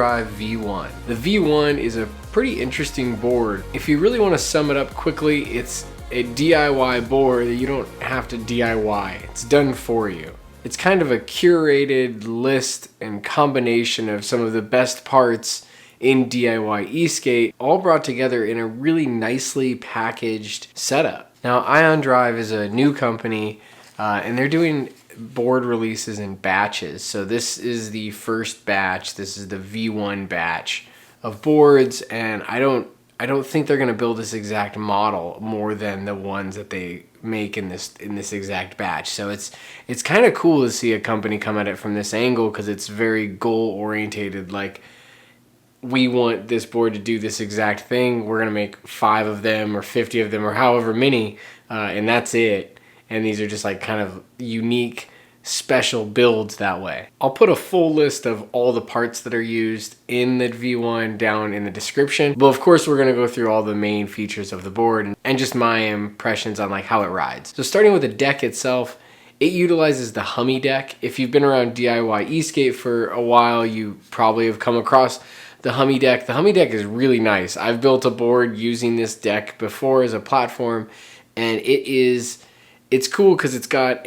Drive V1. The V1 is a pretty interesting board. If you really want to sum it up quickly, it's a DIY board that you don't have to DIY. It's done for you. It's kind of a curated list and combination of some of the best parts in DIY e-skate, all brought together in a really nicely packaged setup. Now, Ion Drive is a new company, and they're doing board releases in batches. So this is the first batch. This is the V1 batch of boards, and I don't think they're going to build this exact model more than the ones that they make in this exact batch. So it's kind of cool to see a company come at it from this angle, because it's very goal orientated. Like, we want this board to do this exact thing. We're going to make 5 of them or 50 of them or however many, and that's it. And these are just like kind of unique, special builds that way. I'll put a full list of all the parts that are used in the V1 down in the description. But of course, we're going to go through all the main features of the board and just my impressions on like how it rides. So starting with the deck itself, it utilizes the Hummie deck. If you've been around DIY e-skate for a while, you probably have come across the Hummie deck. The Hummie deck is really nice. I've built a board using this deck before as a platform, and it's cool because it's like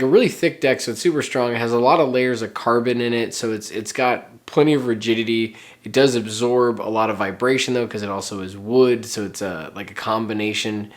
a really thick deck, so it's super strong. It has a lot of layers of carbon in it, so it's got plenty of rigidity. It does absorb a lot of vibration though, because it also is wood, so it's like a combination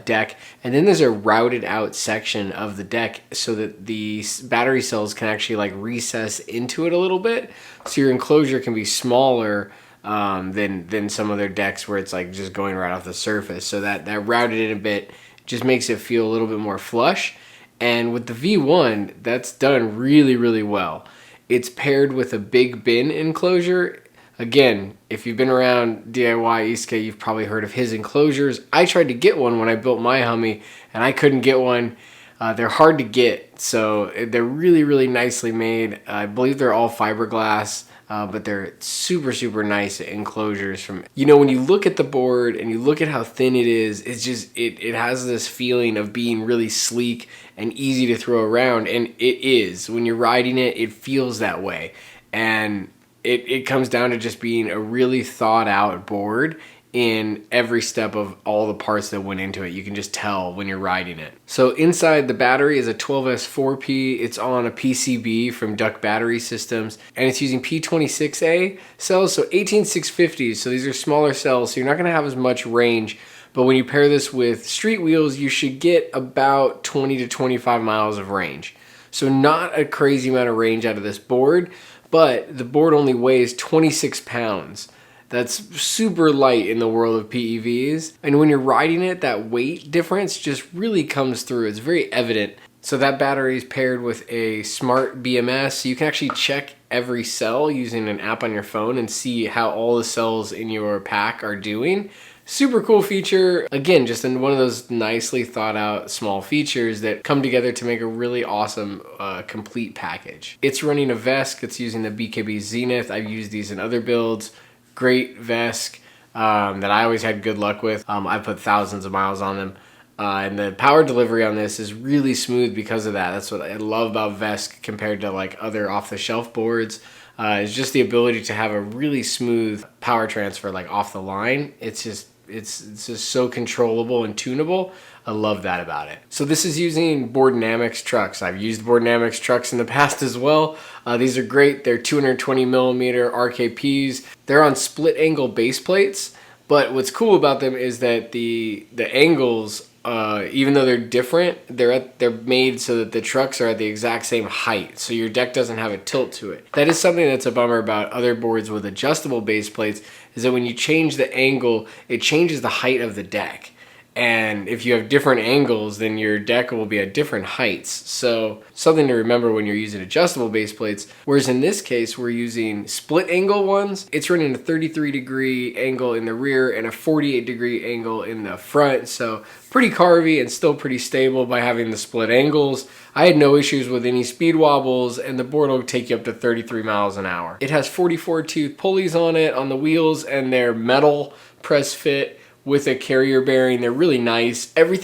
deck. And then there's a routed out section of the deck so that the battery cells can actually like recess into it a little bit, so your enclosure can be smaller than some of their decks where it's like just going right off the surface. So that routed in a bit just makes it feel a little bit more flush. And with the V1, that's done really, really well. It's paired with a BigBen enclosure. Again, if you've been around DIY e-skate, you've probably heard of his enclosures. I tried to get one when I built my Hummie, and I couldn't get one. They're hard to get, so they're really, really nicely made. I believe they're all fiberglass, but they're super, super nice enclosures. From, you know, when you look at the board and you look at how thin it is, it's just, it has this feeling of being really sleek and easy to throw around, and it is. When you're riding it, it feels that way. And it comes down to just being a really thought out board in every step of all the parts that went into it. You can just tell when you're riding it. So inside the battery is a 12S4P. It's on a PCB from Duck Battery Systems, and it's using P26A cells, so 18650s. So these are smaller cells, so you're not gonna have as much range. But when you pair this with street wheels, you should get about 20 to 25 miles of range. So not a crazy amount of range out of this board, but the board only weighs 26 pounds. That's super light in the world of PEVs. And when you're riding it, that weight difference just really comes through. It's very evident. So that battery is paired with a SmartBMS. So you can actually check every cell using an app on your phone and see how all the cells in your pack are doing. Super cool feature. Again, just in one of those nicely thought out small features that come together to make a really awesome complete package. It's running a VESC. It's using the BKB Xenith. I've used these in other builds. Great VESC that I always had good luck with. I put thousands of miles on them. And the power delivery on this is really smooth because of that. That's what I love about VESC compared to like other off-the-shelf boards. Is just the ability to have a really smooth power transfer like off the line. It's just so controllable and tunable. I love that about it. So this is using Boardnamics trucks. I've used Boardnamics trucks in the past as well. These are great. They're 220 millimeter RKPs. They're on split angle base plates, but what's cool about them is that the angles, even though they're different, they're made so that the trucks are at the exact same height, so your deck doesn't have a tilt to it. That is something that's a bummer about other boards with adjustable base plates, is that when you change the angle, it changes the height of the deck. And if you have different angles, then your deck will be at different heights. So something to remember when you're using adjustable base plates. Whereas in this case, we're using split angle ones. It's running a 33-degree angle in the rear and a 48-degree angle in the front. So pretty carvy and still pretty stable by having the split angles. I had no issues with any speed wobbles, and the board will take you up to 33 miles an hour. It has 44-tooth pulleys on it on the wheels, and they're metal press fit with a carrier bearing. They're really nice. Every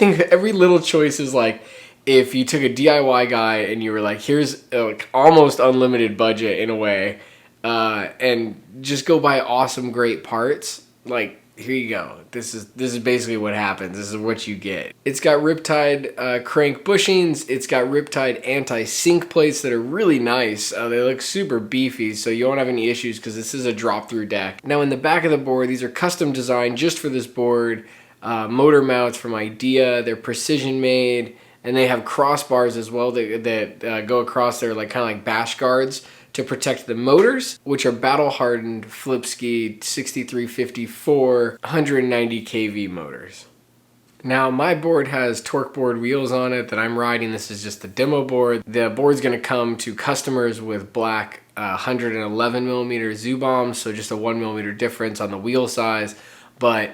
little choice is like, if you took a DIY guy and you were like, here's like almost unlimited budget in a way, and just go buy awesome, great parts, like, here you go. This is basically what happens. This is what you get. It's got Riptide KranK bushings. It's got Riptide anti-sink plates that are really nice. They look super beefy, so you won't have any issues because this is a drop-through deck. Now in the back of the board, these are custom designed just for this board. Motor mounts from Idea. They're precision made, and they have crossbars as well that go across there, like kind of like bash guards, to protect the motors, which are battle-hardened Flipski 6354 190 kV motors. Now my board has torque board wheels on it that I'm riding. This is just the demo board. The board's going to come to customers with black 111 millimeter Zoobomb, so just a 1 millimeter difference on the wheel size, but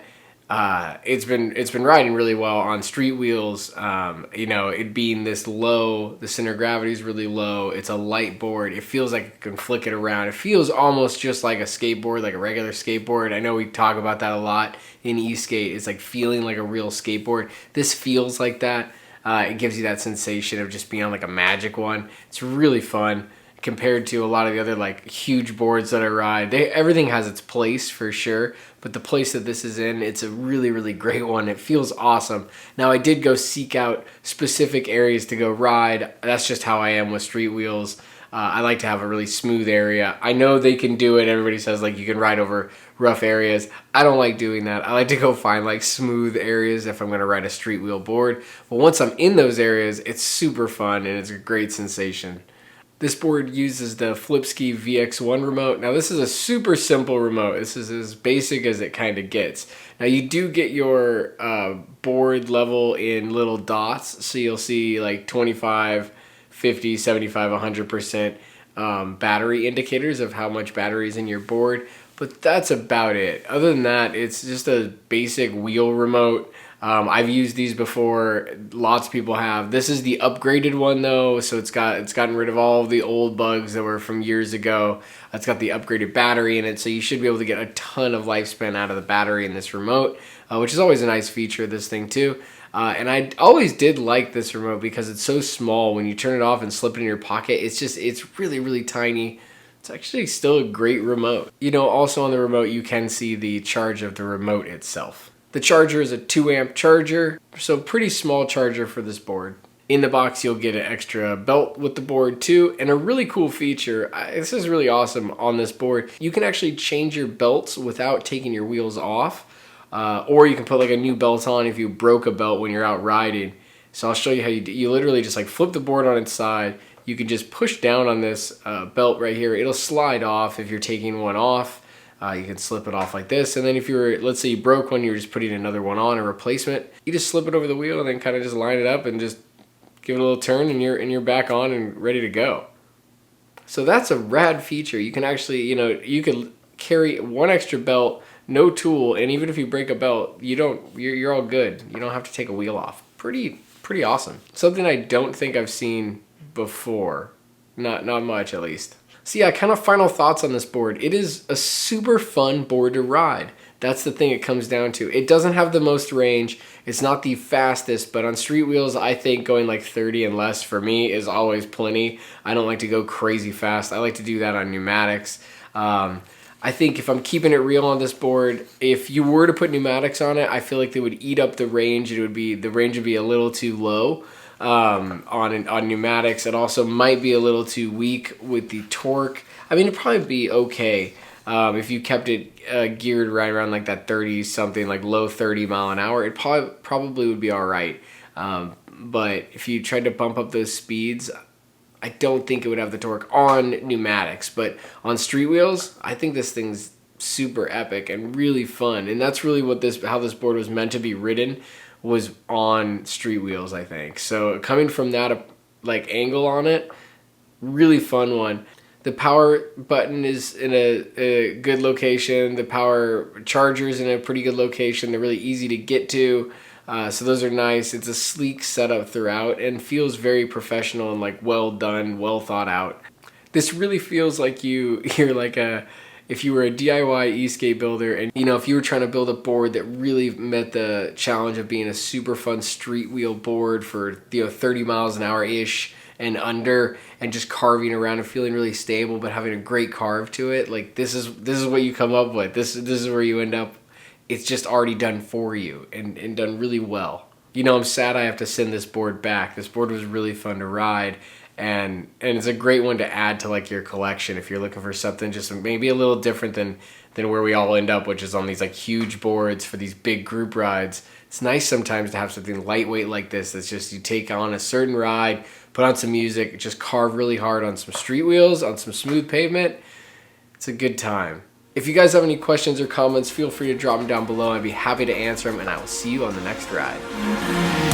it's been riding really well on street wheels. You know, it being this low, the center of gravity is really low. It's a light board. It feels like it can flick it around. It feels almost just like a skateboard, like a regular skateboard. I know we talk about that a lot in e-skate. It's like feeling like a real skateboard. This feels like that. It gives you that sensation of just being on like a magic one. It's really fun compared to a lot of the other like huge boards that I ride. Everything has its place for sure, but the place that this is in, it's a really, really great one. It feels awesome. Now I did go seek out specific areas to go ride. That's just how I am with street wheels. I like to have a really smooth area. I know they can do it. Everybody says like you can ride over rough areas. I don't like doing that. I like to go find like smooth areas if I'm going to ride a street wheel board. But once I'm in those areas, it's super fun and it's a great sensation. This board uses the Flipski VX1 remote. Now this is a super simple remote. This is as basic as it kind of gets. Now you do get your board level in little dots. So you'll see like 25, 50, 75, 100% battery indicators of how much battery is in your board. But that's about it. Other than that, it's just a basic wheel remote. I've used these before. Lots of people have. This is the upgraded one though, so it's gotten rid of all of the old bugs that were from years ago. It's got the upgraded battery in it, so you should be able to get a ton of lifespan out of the battery in this remote, which is always a nice feature of this thing too. And I always did like this remote because it's so small. When you turn it off and slip it in your pocket, it's really, really tiny. It's actually still a great remote. You know, also on the remote, you can see the charge of the remote itself. The charger is a 2 amp charger, so pretty small charger for this board. In the box, you'll get an extra belt with the board too, and a really cool feature, this is really awesome on this board, you can actually change your belts without taking your wheels off, or you can put like a new belt on if you broke a belt when you're out riding. So I'll show you how you do. You literally just like flip the board on its side. You can just push down on this belt right here. It'll slide off if you're taking one off. You can slip it off like this, and then if you were, let's say you broke one, you're just putting another one on, a replacement, you just slip it over the wheel and then kind of just line it up and just give it a little turn and you're back on and ready to go. So that's a rad feature. You can actually, you know, you can carry one extra belt, no tool, and even if you break a belt, you're all good. You don't have to take a wheel off. Pretty awesome. Something I don't think I've seen before. Not much at least. So yeah, kind of final thoughts on this board. It is a super fun board to ride. That's the thing it comes down to. It doesn't have the most range. It's not the fastest, but on street wheels, I think going like 30 and less for me is always plenty. I don't like to go crazy fast. I like to do that on pneumatics. I think if I'm keeping it real on this board, if you were to put pneumatics on it, I feel like they would eat up the range. The range would be a little too low. On pneumatics. It also might be a little too weak with the torque. I mean, it'd probably be okay if you kept it geared right around like that 30 something, like low 30 mile an hour. It probably would be all right. But if you tried to bump up those speeds, I don't think it would have the torque on pneumatics. But on street wheels, I think this thing's super epic and really fun. And that's really how this board was meant to be ridden, was on street wheels, I think. So coming from that like angle on it, really fun one. The power button is in a good location. The power charger's in a pretty good location. They're really easy to get to. So those are nice. It's a sleek setup throughout and feels very professional and like well done, well thought out. This really feels like you're like if you were a DIY e-skate builder, and you know, if you were trying to build a board that really met the challenge of being a super fun street wheel board for, you know, 30 miles an hour ish, and under and just carving around and feeling really stable but having a great carve to it, like this is what you come up with. This is where you end up. It's just already done for you and done really well. You know, I'm sad I have to send this board back. This board was really fun to ride, and it's a great one to add to like your collection if you're looking for something just maybe a little different than where we all end up, which is on these like huge boards for these big group rides. It's nice sometimes to have something lightweight like this that's just you take on a certain ride, put on some music, just carve really hard on some street wheels, on some smooth pavement. It's a good time. If you guys have any questions or comments, feel free to drop them down below. I'd be happy to answer them, and I will see you on the next ride.